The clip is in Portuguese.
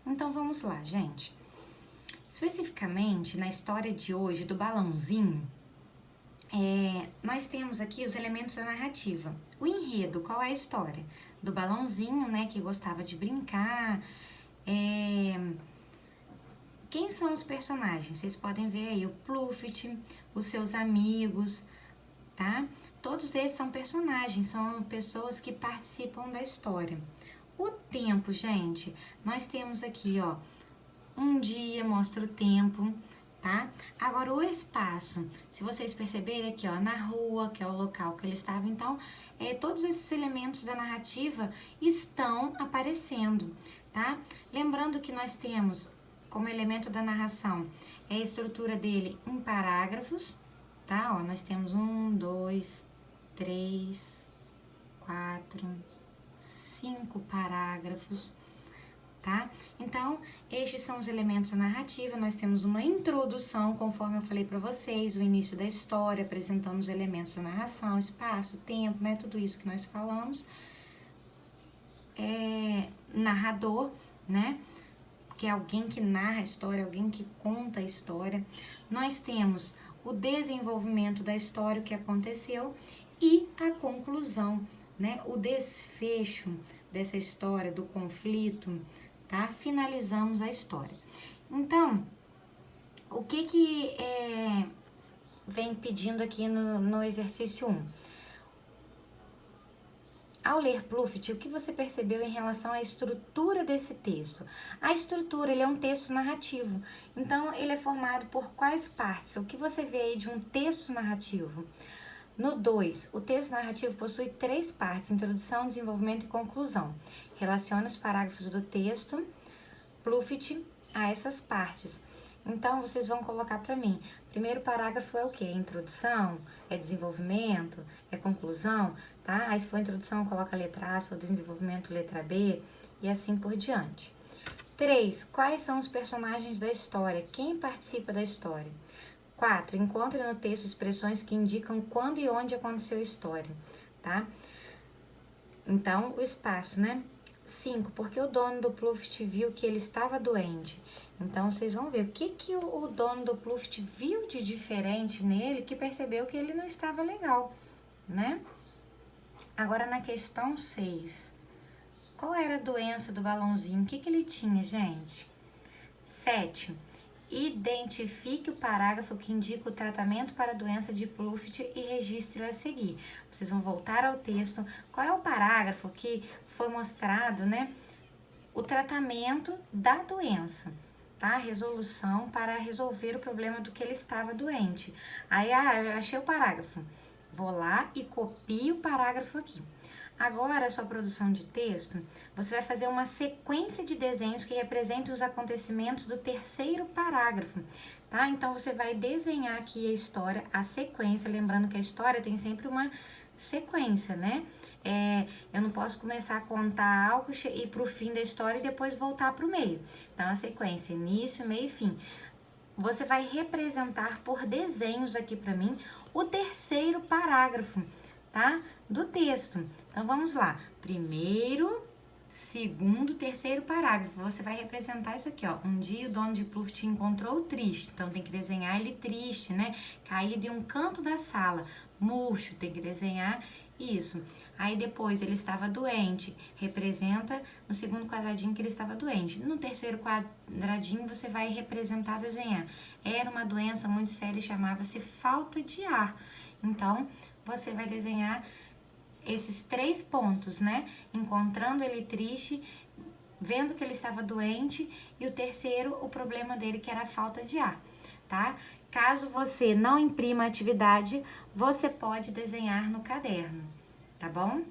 Então vamos lá, gente. Especificamente na história de hoje do balãozinho, nós temos aqui os elementos da narrativa. O enredo, qual é a história? Do balãozinho, né, que gostava de brincar. Quem são os personagens? Vocês podem ver aí o Pluft, os seus amigos, tá? Todos esses são personagens, são pessoas que participam da história. O tempo, gente, nós temos aqui, ó, um dia mostra o tempo, tá? Agora o espaço, se vocês perceberem aqui, ó, na rua, que é o local que ele estava, então, todos esses elementos da narrativa estão aparecendo, tá? Lembrando que nós temos como elemento da narração a estrutura dele em parágrafos, tá? Ó, nós temos 1, 2, 3, 4, 5 parágrafos, tá? Então, estes são os elementos da narrativa. Nós temos uma introdução, conforme eu falei para vocês, o início da história, apresentando os elementos da narração, espaço, tempo, né? Tudo isso que nós falamos. Narrador, né? Que é alguém que narra a história, alguém que conta a história. Nós temos o desenvolvimento da história, o que aconteceu, e a conclusão, né? O desfecho dessa história, do conflito, tá? Finalizamos a história. Então, o que vem pedindo aqui no exercício 1? Ao ler Pluft, o que você percebeu em relação à estrutura desse texto? A estrutura, ele é um texto narrativo, então ele é formado por quais partes? O que você vê aí de um texto narrativo? No 2, o texto narrativo possui 3 partes, introdução, desenvolvimento e conclusão. Relacione os parágrafos do texto, Pluft, a essas partes. Então, vocês vão colocar para mim. Primeiro parágrafo é o quê? Introdução? É desenvolvimento? É conclusão? Tá? Aí, se for introdução, coloca a letra A, se for desenvolvimento, letra B, e assim por diante. 3. Quais são os personagens da história? Quem participa da história? 4. Encontre no texto expressões que indicam quando e onde aconteceu a história, tá? Então, o espaço, né? 5. Porque o dono do Pluft viu que ele estava doente. Então, vocês vão ver o que o dono do Pluft viu de diferente nele que percebeu que ele não estava legal, né? Agora, na questão 6. Qual era a doença do balãozinho? O que ele tinha, gente? 7. Identifique o parágrafo que indica o tratamento para a doença de Pluft e registre-o a seguir. Vocês vão voltar ao texto. Qual é o parágrafo que foi mostrado, né? O tratamento da doença, tá? A resolução para resolver o problema do que ele estava doente. Aí, eu achei o parágrafo. Vou lá e copio o parágrafo aqui. Agora, a sua produção de texto, você vai fazer uma sequência de desenhos que representem os acontecimentos do terceiro parágrafo, tá? Então, você vai desenhar aqui a história, a sequência, lembrando que a história tem sempre uma sequência, né? Eu não posso começar a contar algo e ir para o fim da história e depois voltar para o meio. Então, a sequência, início, meio e fim. Você vai representar por desenhos aqui para mim o terceiro parágrafo, tá? Do texto. Então, vamos lá. Primeiro, segundo, terceiro parágrafo. Você vai representar isso aqui, ó. Um dia o dono de Pluft encontrou triste. Então, tem que desenhar ele triste, né? Caído em um canto da sala. Murcho, tem que desenhar isso. Aí, depois, ele estava doente. Representa no segundo quadradinho que ele estava doente. No terceiro quadradinho, você vai representar, desenhar. Era uma doença muito séria e chamava-se falta de ar. Então, você vai desenhar esses 3 pontos, né? Encontrando ele triste, vendo que ele estava doente, e o terceiro, o problema dele, que era a falta de ar, tá? Caso você não imprima a atividade, você pode desenhar no caderno, tá bom?